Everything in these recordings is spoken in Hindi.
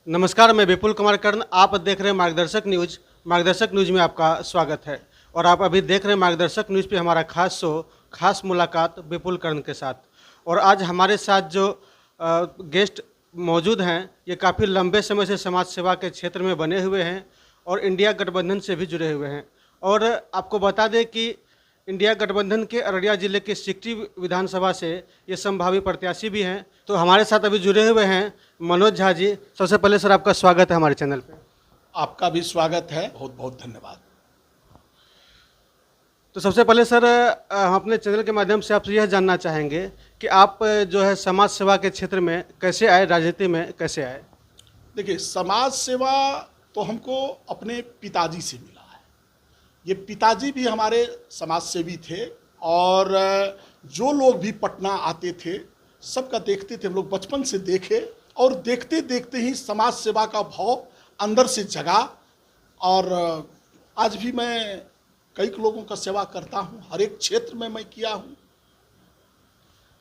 नमस्कार, मैं विपुल कुमार कर्ण। आप देख रहे हैं मार्गदर्शक न्यूज। मार्गदर्शक न्यूज में आपका स्वागत है और आप अभी देख रहे हैं मार्गदर्शक न्यूज पे हमारा खास शो, खास मुलाकात विपुल कर्ण के साथ। और आज हमारे साथ जो गेस्ट मौजूद हैं, ये काफ़ी लंबे समय से समाज सेवा के क्षेत्र में बने हुए हैं और इंडिया गठबंधन से भी जुड़े हुए हैं। और आपको बता दें कि इंडिया गठबंधन के अररिया जिले के सिकटी विधानसभा से ये संभावी प्रत्याशी भी हैं। तो हमारे साथ अभी जुड़े हुए हैं मनोज झा जी। सबसे पहले सर, आपका स्वागत है हमारे चैनल पे। आपका भी स्वागत है, बहुत बहुत धन्यवाद। तो सबसे पहले सर, हम अपने चैनल के माध्यम से आपसे यह जानना चाहेंगे कि आप जो है समाज सेवा के क्षेत्र में कैसे आए, राजनीति में कैसे आए? देखिए, समाज सेवा तो हमको अपने पिताजी से मिला है। ये पिताजी भी हमारे समाज सेवी थे और जो लोग भी पटना आते थे सबका देखते थे। हम लोग बचपन से देखे और देखते देखते ही समाज सेवा का भाव अंदर से जगा। और आज भी मैं कई लोगों का सेवा करता हूँ, हर एक क्षेत्र में मैं किया हूँ।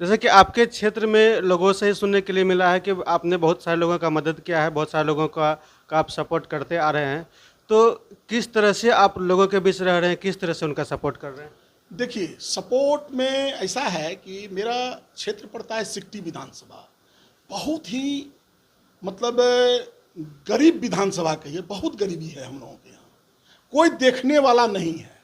जैसे कि आपके क्षेत्र में लोगों से ही सुनने के लिए मिला है कि आपने बहुत सारे लोगों का मदद किया है, बहुत सारे लोगों का आप सपोर्ट करते आ रहे हैं। तो किस तरह से आप लोगों के बीच रह रहे हैं, किस तरह से उनका सपोर्ट कर रहे हैं? देखिए, सपोर्ट में ऐसा है कि मेरा क्षेत्र पड़ता है सिकटी विधानसभा। बहुत ही मतलब गरीब विधानसभा कहिए, बहुत गरीबी है हम लोगों के यहाँ, कोई देखने वाला नहीं है।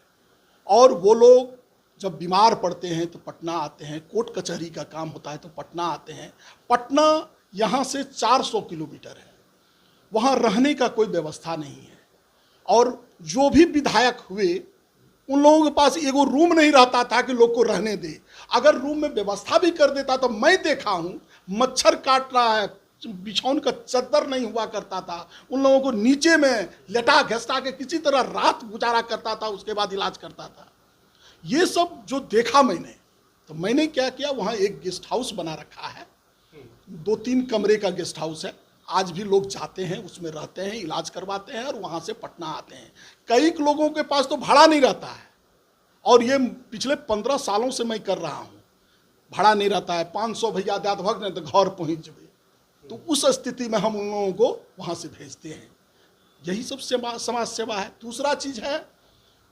और वो लोग जब बीमार पड़ते हैं तो पटना आते हैं, कोर्ट कचहरी का काम होता है तो पटना आते हैं। पटना यहाँ से 400 किलोमीटर है, वहाँ रहने का कोई व्यवस्था नहीं है। और जो भी विधायक हुए उन लोगों के पास एगो रूम नहीं रहता था कि लोग को रहने दे। अगर रूम में व्यवस्था भी कर देता तो मैं देखा हूँ, मच्छर काट रहा है, बिछौन का चद्दर नहीं हुआ करता था, उन लोगों को नीचे में लेटा घसटा के किसी तरह रात गुजारा करता था, उसके बाद इलाज करता था। ये सब जो देखा मैंने, तो मैंने क्या किया, वहाँ एक गेस्ट हाउस बना रखा है, 2-3 कमरे का गेस्ट हाउस है। आज भी लोग जाते हैं, उसमें रहते हैं, इलाज करवाते हैं और वहाँ से पटना आते हैं। कई लोगों के पास तो भाड़ा नहीं रहता है और ये पिछले 15 सालों से मैं कर रहा हूँ। भाड़ा नहीं रहता है, 500 भैया दाद भग नहीं तो घर पहुँच जाए। तो उस स्थिति में हम उन लोगों को वहाँ से भेजते हैं। यही सब समाज सेवा है। दूसरा चीज़ है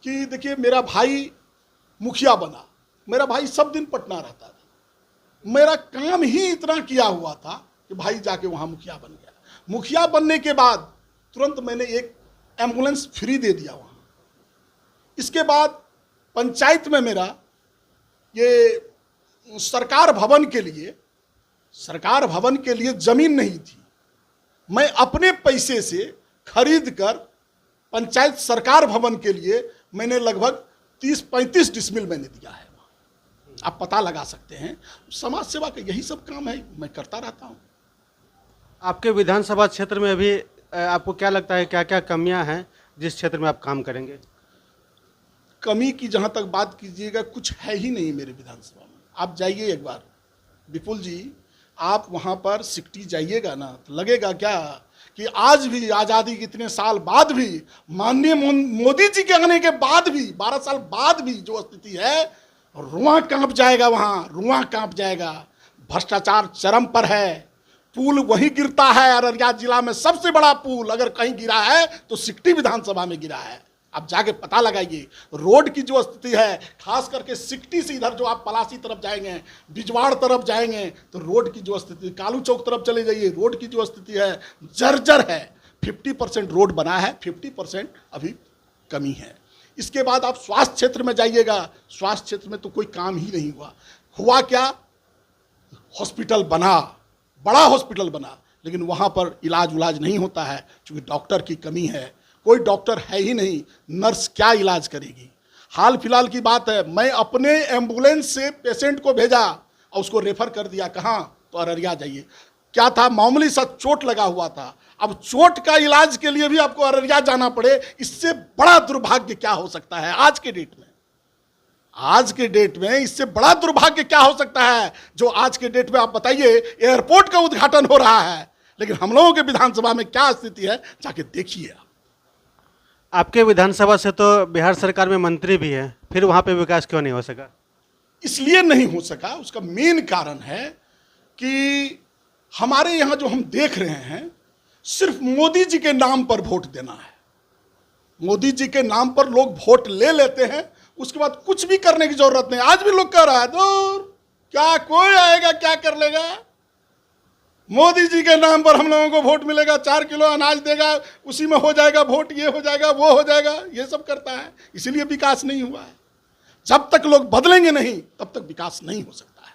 कि देखिए, मेरा भाई मुखिया बना, मेरा भाई सब दिन पटना रहता था। मेरा काम ही इतना किया हुआ था कि भाई जाके वहाँ मुखिया बन गया। मुखिया बनने के बाद तुरंत मैंने एक एम्बुलेंस फ्री दे दिया वहाँ। इसके बाद पंचायत में मेरा ये सरकार भवन के लिए ज़मीन नहीं थी। मैं अपने पैसे से खरीद कर पंचायत सरकार भवन के लिए मैंने लगभग 30-35 डिसमिल मैंने दिया है। आप पता लगा सकते हैं। समाज सेवा का यही सब काम है, मैं करता रहता हूँ। आपके विधानसभा क्षेत्र में अभी आपको क्या लगता है, क्या क्या कमियां हैं जिस क्षेत्र में आप काम करेंगे? कमी की जहाँ तक बात कीजिएगा, कुछ है ही नहीं मेरे विधानसभा में। आप जाइए एक बार, विपुल जी, आप वहाँ पर सिकटी जाइएगा ना, तो लगेगा क्या कि आज भी आज़ादी के इतने साल बाद भी, माननीय मोदी जी के आने के बाद भी, 12 साल बाद भी जो स्थिति है, रुआं कांप जाएगा। वहाँ रुआं कांप जाएगा। भ्रष्टाचार चरम पर है। पुल वहीं गिरता है। अररिया जिला में सबसे बड़ा पुल अगर कहीं गिरा है तो सिकटी विधानसभा में गिरा है। आप जाके पता लगाइए। रोड की जो स्थिति है, खास करके सिकटी से इधर जो आप पलासी तरफ जाएंगे, बिजवाड़ तरफ जाएंगे, तो रोड की जो स्थिति, कालू चौक तरफ चले जाइए, रोड की जो स्थिति है जर्जर है। 50% रोड बना है, 50% अभी कमी है। इसके बाद आप स्वास्थ्य क्षेत्र में जाइएगा, स्वास्थ्य क्षेत्र में तो कोई काम ही नहीं हुआ क्या? हॉस्पिटल बना, बड़ा हॉस्पिटल बना, लेकिन वहाँ पर इलाज नहीं होता है क्योंकि डॉक्टर की कमी है। कोई डॉक्टर है ही नहीं, नर्स क्या इलाज करेगी? हाल फिलहाल की बात है, मैं अपने एम्बुलेंस से पेशेंट को भेजा और उसको रेफर कर दिया, कहाँ? तो अररिया जाइए। क्या था? मामूली सा चोट लगा हुआ था। अब चोट का इलाज के लिए भी आपको अररिया जाना पड़े, इससे बड़ा दुर्भाग्य क्या हो सकता है आज के डेट में? आज के डेट में इससे बड़ा दुर्भाग्य क्या हो सकता है? जो आज के डेट में आप बताइए, एयरपोर्ट का उद्घाटन हो रहा है, लेकिन हम लोगों के विधानसभा में क्या स्थिति है, जाके देखिए। आपके विधानसभा से तो बिहार सरकार में मंत्री भी है, फिर वहाँ पे विकास क्यों नहीं हो सका? इसलिए नहीं हो सका, उसका मेन कारण है कि हमारे यहाँ जो हम देख रहे हैं, सिर्फ मोदी जी के नाम पर वोट देना है। मोदी जी के नाम पर लोग वोट ले लेते हैं, उसके बाद कुछ भी करने की जरूरत नहीं। आज भी लोग कह रहा है दूर क्या कोई आएगा क्या कर लेगा, मोदी जी के नाम पर हम लोगों को वोट मिलेगा, 4 किलो अनाज देगा, उसी में हो जाएगा वोट, ये हो जाएगा वो हो जाएगा, ये सब करता है। इसीलिए विकास नहीं हुआ है। जब तक लोग बदलेंगे नहीं तब तक विकास नहीं हो सकता है।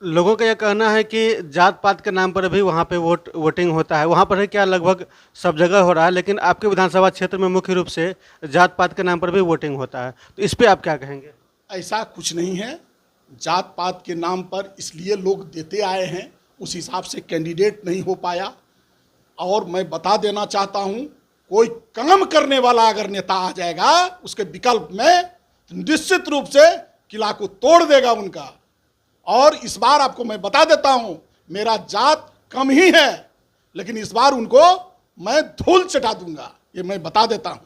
लोगों का यह कहना है कि जात पात के नाम पर भी वहाँ पे वोटिंग होता है। वहाँ पर है क्या लगभग सब जगह हो रहा है, लेकिन आपके विधानसभा क्षेत्र में मुख्य रूप से जात पात के नाम पर भी वोटिंग होता है, तो इस पे आप क्या कहेंगे? ऐसा कुछ नहीं है। जात पात के नाम पर इसलिए लोग देते आए हैं, उस हिसाब से कैंडिडेट नहीं हो पाया। और मैं बता देना चाहता हूं, कोई काम करने वाला अगर नेता आ जाएगा उसके विकल्प में, तो निश्चित रूप से किला को तोड़ देगा उनका। और इस बार आपको मैं बता देता हूं, मेरा जात कम ही है, लेकिन इस बार उनको मैं धूल चटा दूंगा, ये मैं बता देता हूं।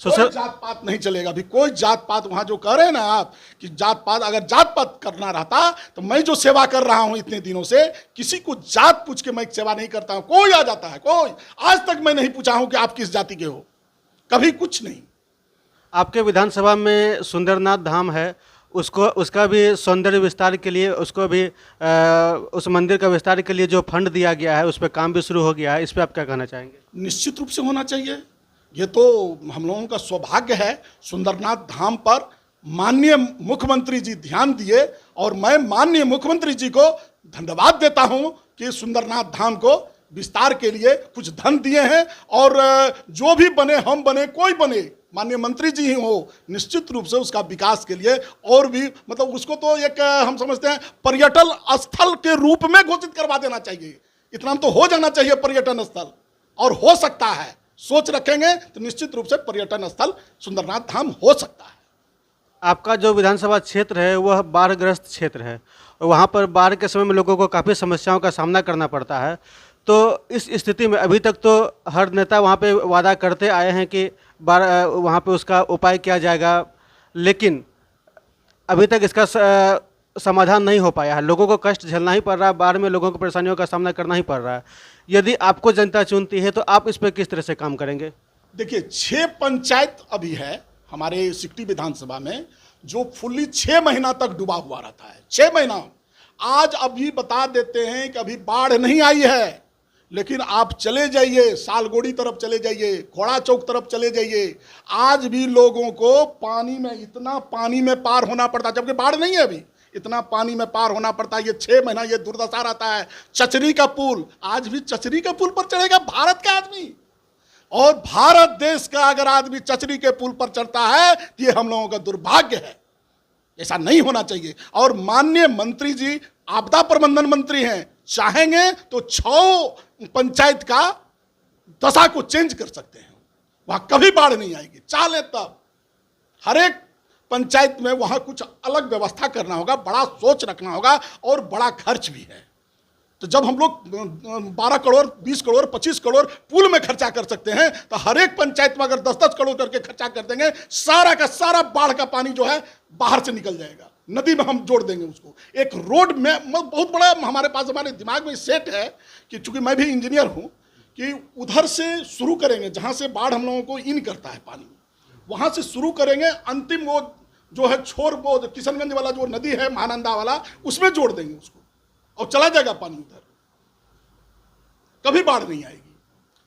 कोई जात पात नहीं चलेगा। अभी कोई जात पात, वहां जो कह रहे हैं ना आप कि जात पात, अगर जात पात करना रहता तो मैं जो सेवा कर रहा हूं इतने दिनों से, किसी को जात पूछ के मैं सेवा नहीं करता हूं। कोई आ जाता है, कोई आज तक मैं नहीं पूछा हूं कि आप किस जाति के हो, कभी कुछ नहीं। आपके विधानसभा में सुंदरनाथ धाम है, उसका भी सौंदर्य विस्तार के लिए, उसको भी उस मंदिर का विस्तार के लिए जो फंड दिया गया है उस पर काम भी शुरू हो गया है, इस पर आप क्या कहना चाहेंगे? निश्चित रूप से होना चाहिए। ये तो हम लोगों का सौभाग्य है, सुंदरनाथ धाम पर माननीय मुख्यमंत्री जी ध्यान दिए, और मैं माननीय मुख्यमंत्री जी को धन्यवाद देता हूं कि सुंदरनाथ धाम को विस्तार के लिए कुछ धन दिए हैं। और जो भी बने, हम बने, कोई बने, माननीय मंत्री जी ही हो, निश्चित रूप से उसका विकास के लिए और भी, मतलब उसको तो एक हम समझते हैं पर्यटन स्थल के रूप में घोषित करवा देना चाहिए। इतना तो हो जाना चाहिए पर्यटन स्थल, और हो सकता है। सोच रखेंगे तो निश्चित रूप से पर्यटन स्थल सुंदरनाथ धाम हो सकता है। आपका जो विधानसभा क्षेत्र है वह बाढ़ग्रस्त क्षेत्र है, और वहाँ पर बाढ़ के समय में लोगों को काफ़ी समस्याओं का सामना करना पड़ता है। तो इस स्थिति में अभी तक तो हर नेता वहाँ पे वादा करते आए हैं कि वहाँ पे उसका उपाय किया जाएगा, लेकिन अभी तक इसका समाधान नहीं हो पाया है। लोगों को कष्ट झेलना ही पड़ रहा है, बाढ़ में लोगों को परेशानियों का सामना करना ही पड़ रहा है। यदि आपको जनता चुनती है तो आप इस पर किस तरह से काम करेंगे? देखिए, 6 पंचायत अभी है हमारे सिकटी विधानसभा में, जो फुल्ली 6 महीना तक डूबा हुआ रहता है। 6 महीना। आज अभी बता देते हैं कि अभी बाढ़ नहीं आई है, लेकिन आप चले जाइए, सालगोड़ी तरफ चले जाइए, घोड़ा चौक तरफ चले जाइए, आज भी लोगों को पानी में, इतना पानी में पार होना पड़ता है, जबकि बाढ़ नहीं है अभी, इतना पानी में पार होना पड़ता है। ये 6 महीना ये दुर्दशा रहता है। चचरी का पुल, आज भी चचरी के पुल पर चढ़ेगा भारत का आदमी, और भारत देश का अगर आदमी चचरी के पुल पर चढ़ता है तो ये हम लोगों का दुर्भाग्य है। ऐसा नहीं होना चाहिए। और माननीय मंत्री जी आपदा प्रबंधन मंत्री हैं, चाहेंगे तो 6 पंचायत का दशा को चेंज कर सकते हैं, वहां कभी बाढ़ नहीं आएगी। चाहे तब हर एक पंचायत में वहां कुछ अलग व्यवस्था करना होगा, बड़ा सोच रखना होगा, और बड़ा खर्च भी है। तो जब हम लोग 12 करोड़, 20 करोड़, 25 करोड़ पुल में खर्चा कर सकते हैं, तो हर एक पंचायत में अगर 10-10 करोड़ करके खर्चा कर देंगे, सारा का सारा बाढ़ का पानी जो है बाहर से निकल जाएगा, नदी में हम जोड़ देंगे उसको। एक रोड में बहुत बड़ा हमारे पास, हमारे दिमाग में सेट है कि चूंकि मैं भी इंजीनियर हूं, कि उधर से शुरू करेंगे, जहां से बाढ़ हम लोगों को इन करता है पानी, वहां से शुरू करेंगे, अंतिम वो जो है छोर, वो किशनगंज वाला जो नदी है महानंदा वाला, उसमें जोड़ देंगे उसको, और चला जाएगा पानी उधर, कभी बाढ़ नहीं आएगी।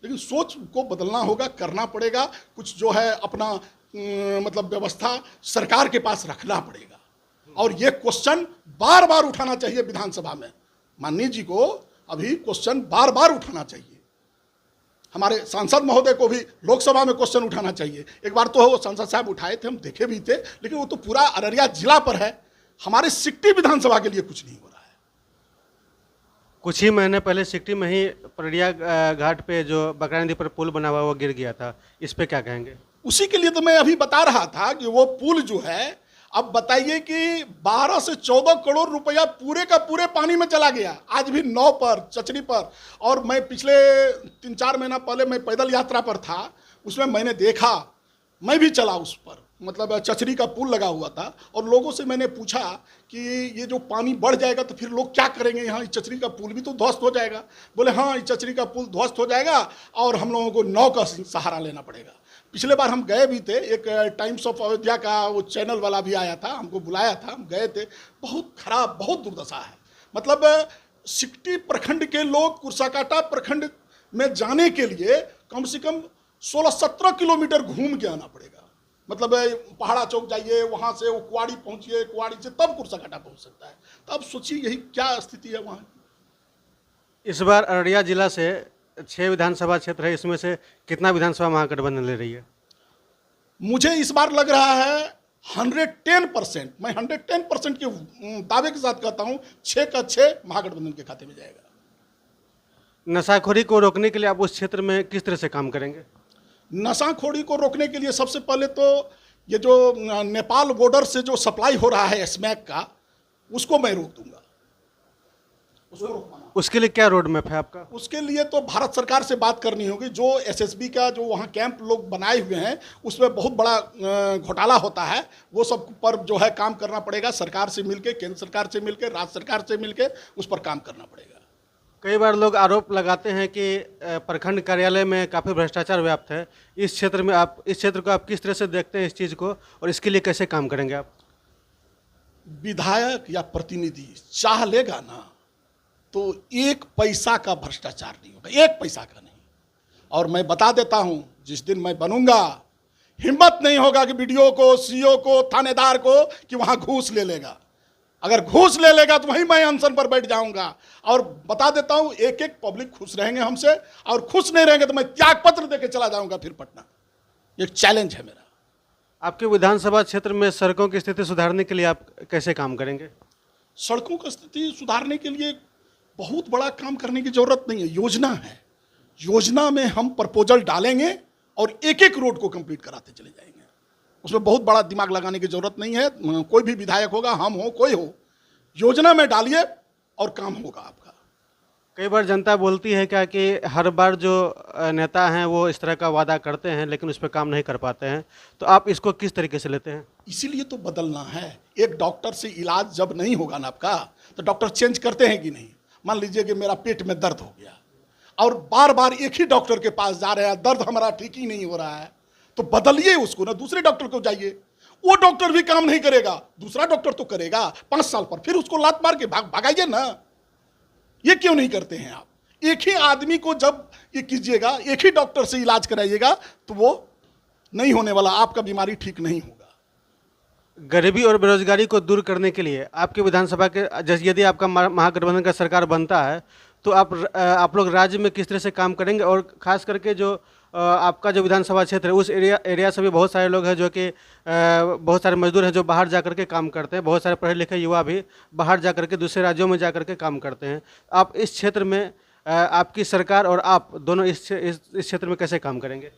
लेकिन सोच को बदलना होगा, करना पड़ेगा, कुछ जो है अपना मतलब व्यवस्था सरकार के पास रखना पड़ेगा। और ये क्वेश्चन बार बार उठाना चाहिए विधानसभा में, माननीय जी को अभी क्वेश्चन बार बार उठाना चाहिए। हमारे सांसद महोदय को भी लोकसभा में क्वेश्चन उठाना चाहिए। एक बार तो वो सांसद साहब उठाए थे, हम देखे भी थे, लेकिन वो तो पूरा अररिया जिला पर है, हमारे सिकटी विधानसभा के लिए कुछ नहीं हो रहा है। कुछ ही महीने पहले सिकटी में ही परड़िया घाट पे जो बकरा नदी पर पुल बना हुआ वो गिर गया था, इस पे क्या कहेंगे? उसी के लिए तो मैं अभी बता रहा था कि वो पुल जो है, अब बताइए कि 12 से 14 करोड़ रुपया पूरे का पूरे पानी में चला गया, आज भी नाव पर, चचरी पर। और मैं पिछले 3-4 महीना पहले मैं पैदल यात्रा पर था, उसमें मैंने देखा, मैं भी चला उस पर, मतलब चचरी का पुल लगा हुआ था, और लोगों से मैंने पूछा कि ये जो पानी बढ़ जाएगा तो फिर लोग क्या करेंगे, यहाँ चचरी का पुल भी तो ध्वस्त हो जाएगा। बोले हाँ, ये चचरी का पुल ध्वस्त हो जाएगा और हम लोगों को नाव का सहारा लेना पड़ेगा। पिछले बार हम गए भी थे, एक टाइम्स ऑफ अयोध्या का वो चैनल वाला भी आया था, हमको बुलाया था, हम गए थे। बहुत खराब, बहुत दुर्दशा है। मतलब सिकटी प्रखंड के लोग कुर्साकाटा प्रखंड में जाने के लिए कम से कम 16-17 किलोमीटर घूम के आना पड़ेगा। मतलब पहाड़ा चौक जाइए, वहाँ से वो कुआड़ी पहुँचिए, कुआड़ी से तब कुर्साकाटा पहुँच सकता है। तो अब सोचिए यही क्या स्थिति है वहाँ की। इस बार अररिया जिला से 6 विधानसभा क्षेत्र है, इसमें से कितना विधानसभा महागठबंधन ले रही है? मुझे इस बार लग रहा है 110%, मैं 110% के दावे के साथ कहता हूँ 6 का 6 महागठबंधन के खाते में जाएगा। नशाखोरी को रोकने के लिए आप उस क्षेत्र में किस तरह से काम करेंगे? नशाखोरी को रोकने के लिए सबसे पहले तो ये जो नेपाल बॉर्डर से जो सप्लाई हो रहा है स्मैक का, उसको मैं रोक दूंगा, उसको रोकवाना। उसके लिए क्या रोड मैप है आपका? उसके लिए तो भारत सरकार से बात करनी होगी। जो एसएसबी का जो वहाँ कैंप लोग बनाए हुए हैं, उसमें बहुत बड़ा घोटाला होता है, वो सब पर जो है काम करना पड़ेगा। सरकार से मिलके, केंद्र सरकार से मिलके, राज्य सरकार से मिलके उस पर काम करना पड़ेगा। कई बार लोग आरोप लगाते हैं कि प्रखंड कार्यालय में काफ़ी भ्रष्टाचार व्याप्त है। इस क्षेत्र को आप किस तरह से देखते हैं इस चीज़ को, और इसके लिए कैसे काम करेंगे आप? विधायक या प्रतिनिधि चाह लेगा ना तो 1 पैसा का भ्रष्टाचार नहीं होगा, 1 पैसा का नहीं। और मैं बता देता हूं, जिस दिन मैं बनूंगा, हिम्मत नहीं होगा कि बीडीओ को, सीओ को, थानेदार को कि वहां घूस ले लेगा। अगर घूस ले लेगा तो वहीं मैं अनशन पर बैठ जाऊंगा। और बता देता हूं, एक एक पब्लिक खुश रहेंगे हमसे, और खुश नहीं रहेंगे तो मैं त्याग पत्र देके चला जाऊंगा फिर पटना। एक चैलेंज है मेरा। आपके विधानसभा क्षेत्र में सड़कों की स्थिति सुधारने के लिए आप कैसे काम करेंगे? सड़कों की स्थिति सुधारने के लिए बहुत बड़ा काम करने की जरूरत नहीं है, योजना है। योजना में हम प्रपोजल डालेंगे और एक एक रोड को कंप्लीट कराते चले जाएंगे। उसमें बहुत बड़ा दिमाग लगाने की जरूरत नहीं है। कोई भी विधायक होगा, हम हो, कोई हो, योजना में डालिए और काम होगा आपका। कई बार जनता बोलती है क्या कि हर बार जो नेता हैं वो इस तरह का वादा करते हैं लेकिन उस पर काम नहीं कर पाते हैं, तो आप इसको किस तरीके से लेते हैं? इसीलिए तो बदलना है। एक डॉक्टर से इलाज जब नहीं होगा ना आपका, तो डॉक्टर चेंज करते हैं कि नहीं? मान लीजिए कि मेरा पेट में दर्द हो गया और बार बार एक ही डॉक्टर के पास जा रहे हैं, दर्द हमारा ठीक ही नहीं हो रहा है, तो बदलिए उसको ना, दूसरे डॉक्टर को जाइए। वो डॉक्टर भी काम नहीं करेगा, दूसरा डॉक्टर तो करेगा 5 साल पर, फिर उसको लात मार के भगाइए ना। ये क्यों नहीं करते हैं आप? एक ही आदमी को जब ये कीजिएगा, एक ही डॉक्टर से इलाज कराइएगा, तो वो नहीं होने वाला, आपका बीमारी ठीक नहीं होगा। गरीबी और बेरोजगारी को दूर करने के लिए आपके विधानसभा के, जैसे यदि आपका महागठबंधन का सरकार बनता है तो आप लोग राज्य में किस तरह से काम करेंगे? और खास करके जो आपका जो विधानसभा क्षेत्र है, उस एरिया से भी बहुत सारे लोग हैं जो कि बहुत सारे मजदूर हैं जो बाहर जा कर के काम करते हैं, बहुत सारे पढ़े लिखे युवा भी बाहर जा कर के दूसरे राज्यों में जा कर के काम करते हैं। आप इस क्षेत्र में, आपकी सरकार और आप दोनों इस क्षेत्र में कैसे काम करेंगे?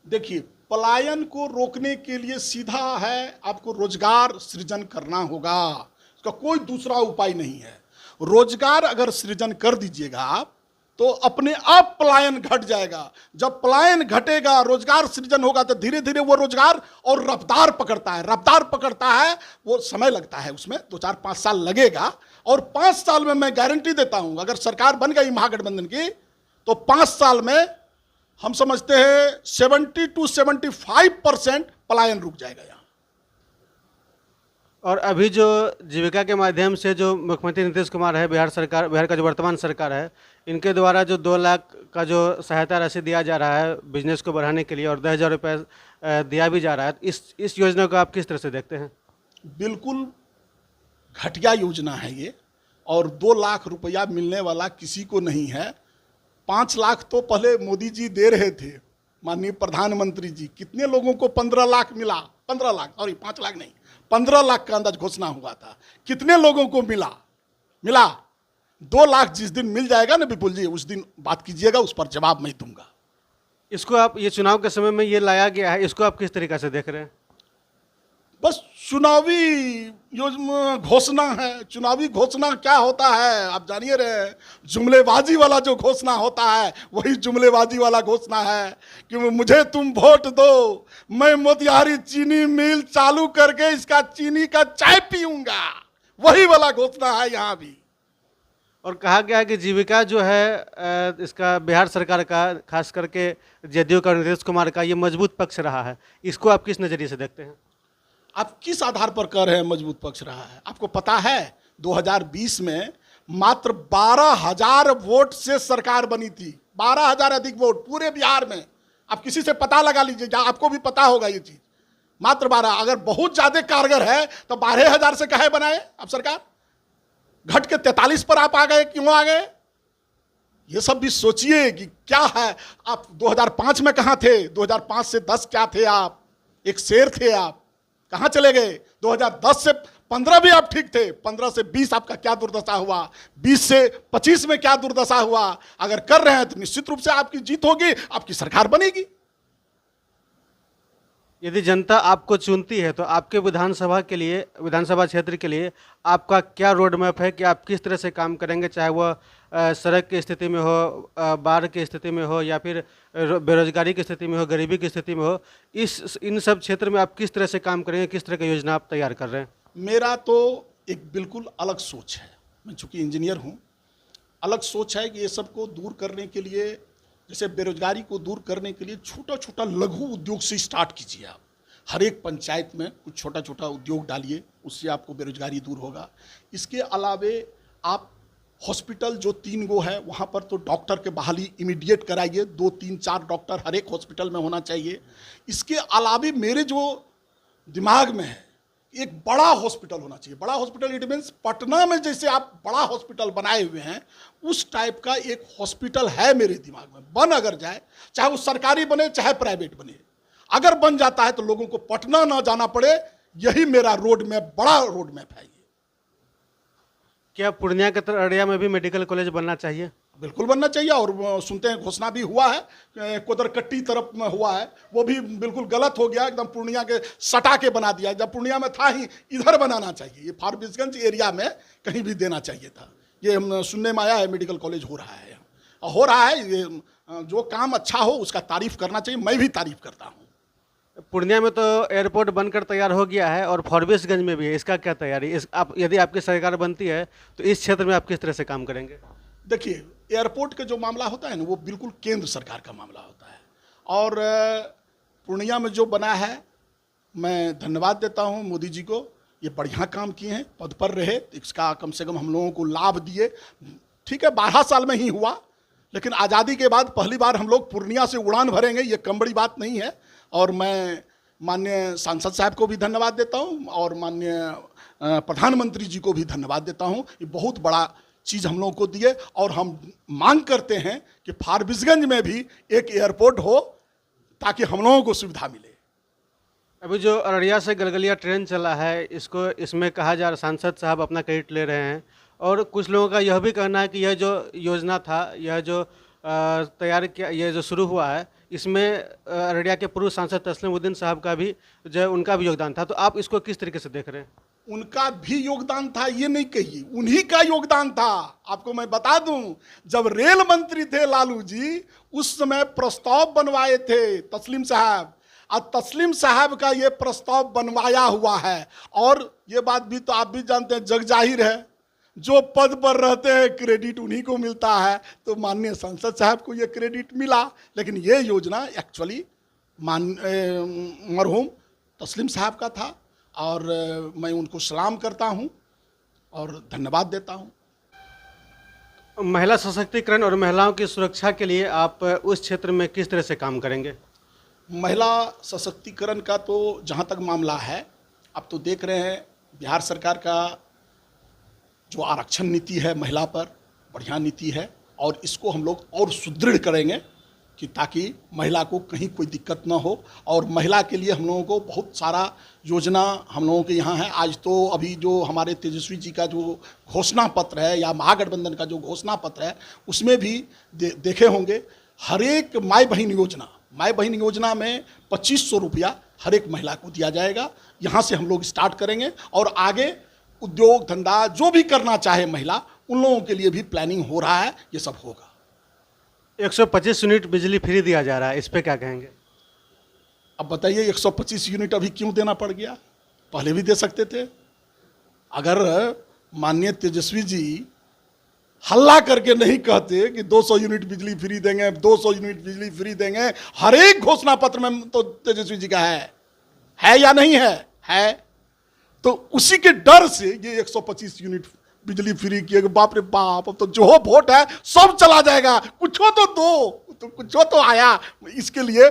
देखिए, पलायन को रोकने के लिए सीधा है, आपको रोजगार सृजन करना होगा। इसका कोई दूसरा उपाय नहीं है। रोजगार अगर सृजन कर दीजिएगा आप, तो अपने आप पलायन घट जाएगा। जब पलायन घटेगा, रोजगार सृजन होगा, तो धीरे धीरे वो रोजगार और रफ्तार पकड़ता है। रफ्तार पकड़ता है, वो समय लगता है, उसमें 2-4-5 साल लगेगा। और 5 साल में मैं गारंटी देता हूं, अगर सरकार बन गई महागठबंधन की, तो 5 साल में हम समझते हैं 70 से 75% पलायन रुक जाएगा यहाँ। और अभी जो जीविका के माध्यम से जो मुख्यमंत्री नीतीश कुमार है, बिहार का जो वर्तमान सरकार है, इनके द्वारा जो 2 लाख का जो सहायता राशि दिया जा रहा है बिजनेस को बढ़ाने के लिए, और 10,000 रुपये दिया भी जा रहा है, इस योजना को आप किस तरह से देखते हैं? बिल्कुल घटिया योजना है ये, और 2 लाख रुपया मिलने वाला किसी को नहीं है। 5 लाख तो पहले मोदी जी दे रहे थे, माननीय प्रधानमंत्री जी। कितने लोगों को 15 लाख मिला? 15 लाख, सॉरी 5 लाख नहीं, 15 लाख का अंदाज घोषणा हुआ था। कितने लोगों को मिला? 2 लाख जिस दिन मिल जाएगा ना विपुल जी, उस दिन बात कीजिएगा, उस पर जवाब मैं दूंगा। इसको आप, ये चुनाव के समय में ये लाया गया है, इसको आप किस तरीके से देख रहे हैं? बस चुनावी घोषणा है। चुनावी घोषणा क्या होता है आप जानिए रहे, जुमलेबाजी वाला जो घोषणा होता है वही जुमलेबाजी वाला घोषणा है कि मुझे तुम वोट दो, मैं मोतिहारी चीनी मिल चालू करके इसका चीनी का चाय पीऊंगा, वही वाला घोषणा है यहाँ भी। और कहा गया है कि जीविका जो है इसका बिहार सरकार का, खास करके जदयू का नीतीश कुमार का, ये मजबूत पक्ष रहा है। इसको आप किस नज़रिए से देखते हैं? आप किस आधार पर कह रहे हैं मजबूत पक्ष रहा है? आपको पता है 2020 में मात्र 12,000 वोट से सरकार बनी थी। 12,000 अधिक वोट पूरे बिहार में। आप किसी से पता लगा लीजिए, आपको भी पता होगा ये चीज। मात्र 12। अगर बहुत ज्यादा कारगर है तो 12,000 से काहे बनाए अब सरकार? घट के 43 पर आप आ गए, क्यों आ गए? ये सब भी सोचिए कि क्या है। आप 2005 में कहां थे? 2005 से 10 क्या थे आप? एक शेर थे आप, कहां चले गए? 2010 से 15 भी आप ठीक थे, 15 से 20 आपका क्या दुर्दशा हुआ? 20 से 25 में क्या दुर्दशा हुआ? अगर कर रहे हैं तो निश्चित रूप से आपकी जीत होगी, आपकी सरकार बनेगी। यदि जनता आपको चुनती है तो आपके विधानसभा के लिए, विधानसभा क्षेत्र के लिए आपका क्या रोड मैप है कि आप किस तरह से काम करेंगे, चाहे वह सड़क की स्थिति में हो, बाढ़ की स्थिति में हो, या फिर बेरोजगारी की स्थिति में हो, गरीबी की स्थिति में हो? इन सब क्षेत्र में आप किस तरह से काम करेंगे, किस तरह की योजना आप तैयार कर रहे हैं? मेरा तो एक बिल्कुल अलग सोच है। मैं चूंकि इंजीनियर हूँ, अलग सोच है कि ये सबको दूर करने के लिए, जैसे बेरोजगारी को दूर करने के लिए छोटा छोटा लघु उद्योग से स्टार्ट कीजिए। आप हर एक पंचायत में कुछ छोटा छोटा उद्योग डालिए, उससे आपको बेरोजगारी दूर होगा। इसके अलावे आप हॉस्पिटल जो 3 गो है वहाँ पर तो डॉक्टर के बहाली इमीडिएट कराइए। 2, 3, 4 डॉक्टर हर एक हॉस्पिटल में होना चाहिए। इसके अलावे मेरे जो दिमाग में है, एक बड़ा हॉस्पिटल होना चाहिए। बड़ा हॉस्पिटल इट मीन्स पटना में जैसे आप बड़ा हॉस्पिटल बनाए हुए हैं, उस टाइप का एक हॉस्पिटल है मेरे दिमाग में। बन अगर जाए, चाहे वो सरकारी बने चाहे प्राइवेट बने, अगर बन जाता है तो लोगों को पटना ना जाना पड़े। यही मेरा रोड मैप, बड़ा रोड मैप है ये। क्या पूर्णिया के तरह अररिया में भी मेडिकल कॉलेज बनना चाहिए? बिल्कुल बनना चाहिए। और सुनते हैं घोषणा भी हुआ है, कोदरकट्टी तरफ में हुआ है, वो भी बिल्कुल गलत हो गया। एकदम पूर्णिया के सटा के बना दिया। जब पूर्णिया में था ही, इधर बनाना चाहिए। ये फारबिसगंज एरिया में कहीं भी देना चाहिए था। ये हम सुनने में आया है मेडिकल कॉलेज हो रहा है, हो रहा है। ये जो काम अच्छा हो उसका तारीफ करना चाहिए, मैं भी तारीफ करता हूँ। पूर्णिया में तो एयरपोर्ट बनकर तैयार हो गया है और फारबिसगंज में भी है। इसका क्या तैयारी? यदि आपकी सरकार बनती है तो इस क्षेत्र में आप किस तरह से काम करेंगे? देखिए, एयरपोर्ट का जो मामला होता है ना, वो बिल्कुल केंद्र सरकार का मामला होता है। और पूर्णिया में जो बना है, मैं धन्यवाद देता हूँ मोदी जी को। ये बढ़िया काम किए हैं, पद पर रहे, इसका कम से कम हम लोगों को लाभ दिए। ठीक है, 12 साल में ही हुआ, लेकिन आज़ादी के बाद पहली बार हम लोग पूर्णिया से उड़ान भरेंगे, ये कम बड़ी बात नहीं है। और मैं माननीय सांसद साहब को भी धन्यवाद देता हूँ और माननीय प्रधानमंत्री जी को भी धन्यवाद देता हूँ। ये बहुत बड़ा चीज़ हम लोगों को दिए और हम मांग करते हैं कि फारबिसगंज में भी एक एयरपोर्ट हो ताकि हम लोगों को सुविधा मिले। अभी जो अररिया से गलगलिया ट्रेन चला है, इसमें कहा जा रहा, सांसद साहब अपना क्रेडिट ले रहे हैं, और कुछ लोगों का यह भी कहना है कि यह जो योजना था, यह जो तैयार किया, यह जो शुरू हुआ है, इसमें अररिया के पूर्व सांसद तस्लीमुद्दीन साहब का भी, जो उनका भी योगदान था। तो आप इसको किस तरीके से देख रहे हैं? उनका भी योगदान था ये नहीं कहिए, उन्हीं का योगदान था। आपको मैं बता दूं, जब रेल मंत्री थे लालू जी, उस समय प्रस्ताव बनवाए थे तस्लीम साहब, और तस्लीम साहब का ये प्रस्ताव बनवाया हुआ है। और ये बात भी तो आप भी जानते हैं, जग जाहिर है, जो पद पर रहते हैं क्रेडिट उन्हीं को मिलता है। तो माननीय सांसद साहब को ये क्रेडिट मिला, लेकिन ये योजना एक्चुअली मरहूम तस्लीम साहब का था। और मैं उनको सलाम करता हूं और धन्यवाद देता हूं। महिला सशक्तिकरण और महिलाओं की सुरक्षा के लिए आप उस क्षेत्र में किस तरह से काम करेंगे? महिला सशक्तिकरण का तो जहां तक मामला है, अब तो देख रहे हैं बिहार सरकार का जो आरक्षण नीति है महिला पर, बढ़िया नीति है। और इसको हम लोग और सुदृढ़ करेंगे कि ताकि महिला को कहीं कोई दिक्कत ना हो। और महिला के लिए हम लोगों को बहुत सारा योजना हम लोगों के यहाँ है। आज तो अभी जो हमारे तेजस्वी जी का जो घोषणा पत्र है, या महागठबंधन का जो घोषणा पत्र है, उसमें भी देखे होंगे, हर एक माई बहन योजना में 2500 रुपया हर एक महिला को दिया जाएगा। यहाँ से हम लोग स्टार्ट करेंगे और आगे उद्योग धंधा जो भी करना चाहे महिला, उन लोगों के लिए भी प्लानिंग हो रहा है, ये सब होगा। 125 यूनिट बिजली फ्री दिया जा रहा है, इस पे क्या कहेंगे? अब बताइए 125 यूनिट अभी क्यों देना पड़ गया? पहले भी दे सकते थे। अगर माननीय तेजस्वी जी हल्ला करके नहीं कहते कि 200 यूनिट बिजली फ्री देंगे, 200 यूनिट बिजली फ्री देंगे, हर एक घोषणा पत्र में तो तेजस्वी जी का है या नहीं है। तो उसी के डर से ये 125 यूनिट बिजली फ्री किए। बाप रे बाप, अब तो जो वोट है सब चला जाएगा, कुछ हो तो दो, तो कुछ हो तो आया। इसके लिए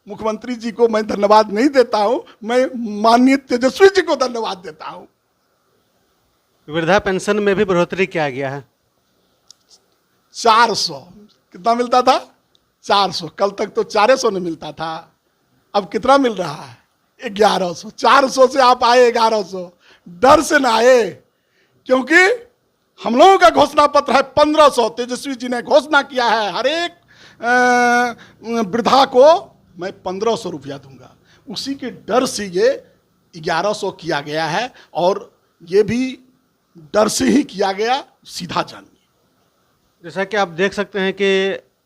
मुख्यमंत्री जी को मैं धन्यवाद नहीं देता हूं, मैं माननीय तेजस्वी जी को धन्यवाद देता हूं। वृद्धा पेंशन में भी बढ़ोतरी किया गया है। 400 कितना मिलता था? 400। कल तक तो 400 नहीं मिलता था, अब कितना मिल रहा है? 1100। 400 से आप आए 1100, डर से ना आए, क्योंकि हम लोगों का घोषणा पत्र है 1500। तेजस्वी जी ने घोषणा किया है हर एक वृद्धा को मैं 1500 रुपया दूंगा। उसी के डर से ये 1100 किया गया है, और ये भी डर से ही किया गया, सीधा जानिए। जैसा कि आप देख सकते हैं कि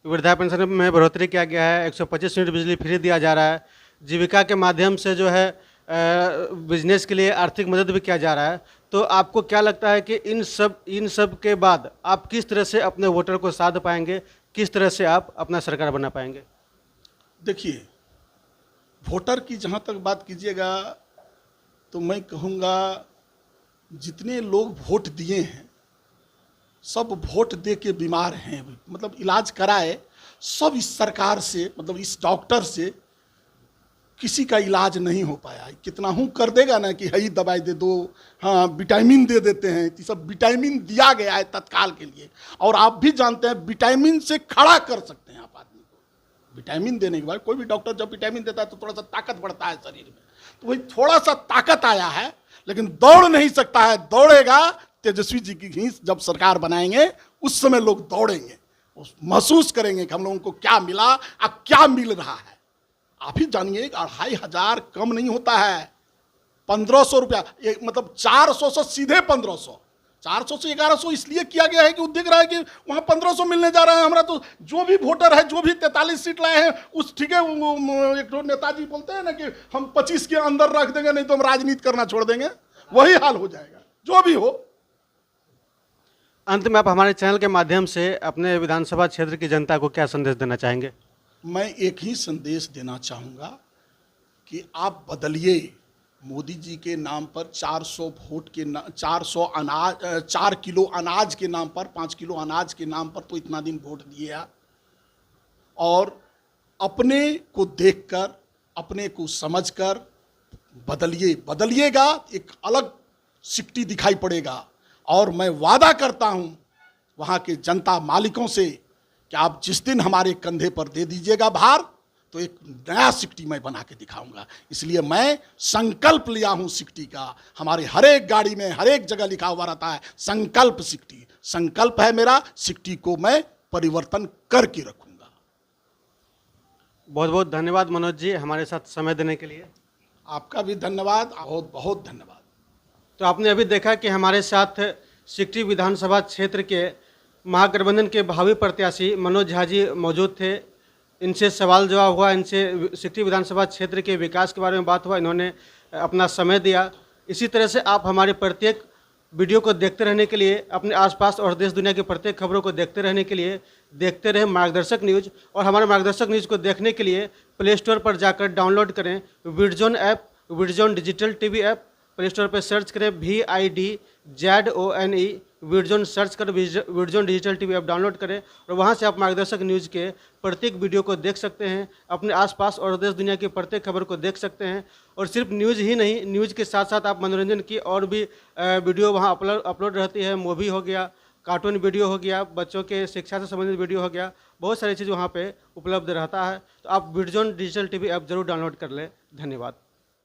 वृद्धा पेंशन में बढ़ोतरी किया गया है, 125 यूनिट बिजली फ्री दिया जा रहा है, जीविका के माध्यम से जो है बिजनेस के लिए आर्थिक मदद भी किया जा रहा है। तो आपको क्या लगता है कि इन सब के बाद आप किस तरह से अपने वोटर को साध पाएंगे, किस तरह से आप अपना सरकार बना पाएंगे? देखिए, वोटर की जहाँ तक बात कीजिएगा तो मैं कहूँगा जितने लोग वोट दिए हैं सब वोट दे के बीमार हैं, मतलब इलाज कराए, सब इस सरकार से, मतलब इस डॉक्टर से किसी का इलाज नहीं हो पाया। कितना हूँ कर देगा ना कि हई दवाई दे दो, हाँ विटामिन दे देते हैं, तो सब विटामिन दिया गया है तत्काल के लिए। और आप भी जानते हैं विटामिन से खड़ा कर सकते हैं आप आदमी को। विटामिन देने के बाद कोई भी डॉक्टर जब विटामिन देता है तो थोड़ा सा ताकत बढ़ता है शरीर में, तो वही थोड़ा सा ताकत आया है, लेकिन दौड़ नहीं सकता है। दौड़ेगा तेजस्वी जी की ही जब सरकार बनाएंगे, उस समय लोग दौड़ेंगे, महसूस करेंगे कि हम लोगों को क्या मिला और क्या मिल रहा है। आप ही जानिए 2500 कम नहीं होता है। 1500 रुपया, मतलब 400 से सीधे 1500, 400 से 1100 इसलिए किया गया है कि दिख रहा है कि वहाँ 1500 मिलने जा रहा है। हमारा तो जो भी वोटर है, जो भी 43 सीट लाए हैं, उस ठीक है, एक नेताजी बोलते हैं ना कि हम 25 के अंदर रख देंगे, नहीं तो हम राजनीति करना छोड़ देंगे, वही हाल हो जाएगा जो भी हो। अंत में आप हमारे चैनल के माध्यम से अपने विधानसभा क्षेत्र की जनता को क्या संदेश देना चाहेंगे? मैं एक ही संदेश देना चाहूँगा कि आप बदलिए। मोदी जी के नाम पर 400 वोट के 400 अनाज, 4 किलो अनाज के नाम पर, 5 किलो अनाज के नाम पर तो इतना दिन वोट दिया। और अपने को देखकर, अपने को समझकर बदलिए। बदलिएगा, एक अलग सिक्टी दिखाई पड़ेगा। और मैं वादा करता हूँ वहाँ के जनता मालिकों से कि आप जिस दिन हमारे कंधे पर दे दीजिएगा भार, तो एक नया सिक्टी मैं बना के दिखाऊंगा। इसलिए मैं संकल्प लिया हूं सिक्टी का। हमारे हर एक गाड़ी में, हर एक जगह लिखा हुआ रहता है संकल्प सिक्टी। संकल्प है मेरा, सिक्टी को मैं परिवर्तन करके रखूंगा। बहुत बहुत धन्यवाद मनोज जी, हमारे साथ समय देने के लिए। आपका भी धन्यवाद, बहुत बहुत धन्यवाद। तो आपने अभी देखा कि हमारे साथ सिकटी विधानसभा क्षेत्र के महागठबंधन के भावी प्रत्याशी मनोज झा जी मौजूद थे। इनसे सवाल जवाब हुआ, इनसे सिकटी विधानसभा क्षेत्र के विकास के बारे में बात हुआ, इन्होंने अपना समय दिया। इसी तरह से आप हमारे प्रत्येक वीडियो को देखते रहने के लिए, अपने आसपास और देश दुनिया की प्रत्येक खबरों को देखते रहने के लिए देखते रहें मार्गदर्शक न्यूज़। और हमारे मार्गदर्शक न्यूज़ को देखने के लिए प्ले स्टोर पर जाकर डाउनलोड करें Vidzone app, Vidzone digital TV app. Play store पर सर्च करें VIDZONE, विडजोन सर्च कर Vidzone digital TV app download करें और वहां से आप मार्गदर्शक न्यूज़ के प्रत्येक वीडियो को देख सकते हैं। अपने आसपास और देश दुनिया की प्रत्येक खबर को देख सकते हैं। और सिर्फ न्यूज़ ही नहीं, न्यूज़ के साथ साथ आप मनोरंजन की और भी वीडियो वहां अपलोड रहती है। मूवी हो गया, कार्टून वीडियो हो गया, बच्चों के शिक्षा से संबंधित वीडियो हो गया, बहुत सारी चीज़ वहाँ पे उपलब्ध रहता है। तो आप विडजोन डिजिटल टीवी ऐप जरूर डाउनलोड कर लें। धन्यवाद।